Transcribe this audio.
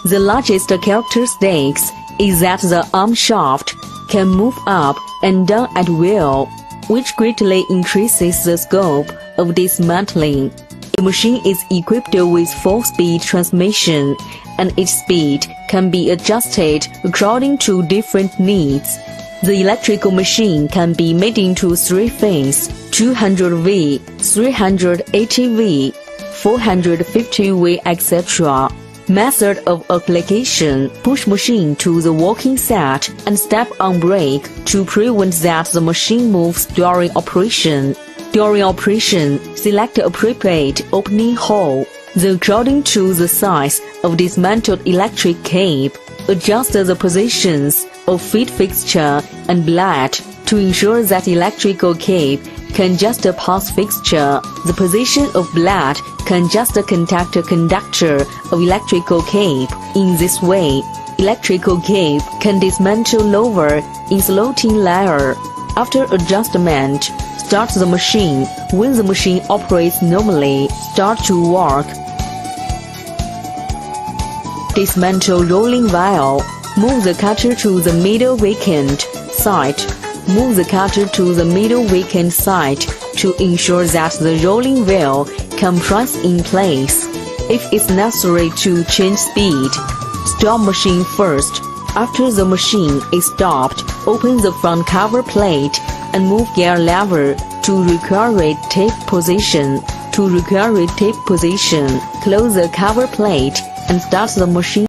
The largest characteristics is that the arm shaft can move up and down at will, which greatly increases the scope of dismantling. The machine is equipped with 4-speed transmission, and its speed can be adjusted according to different needs. The electrical machine can be made into 3-phase, 200V, 380V, 450V, etc. Method of application: push machine to the working set and step on brake to prevent that the machine moves during operation. During operation, select the appropriate opening hole. Then, according to the size of dismantled electric cape, adjust the positions of feed fixture and blade to ensure that electrical cape can just pass fixture. The position of blade can just contact a conductor of electrical cape. In this way, electrical cape can dismantle lower insulating layer. After adjustment, start the machine. When the machine operates normally, start to work. Dismantle rolling wheel. Move the cutter to the middle vacant side. Move the cutter to the middle vacant side to ensure that the rolling wheel can press in place. If it's necessary to change speed, stop machine first. After the machine is stopped, open the front cover plate and move gear lever to required tape position. To required tape position, close the cover plate and start the machine.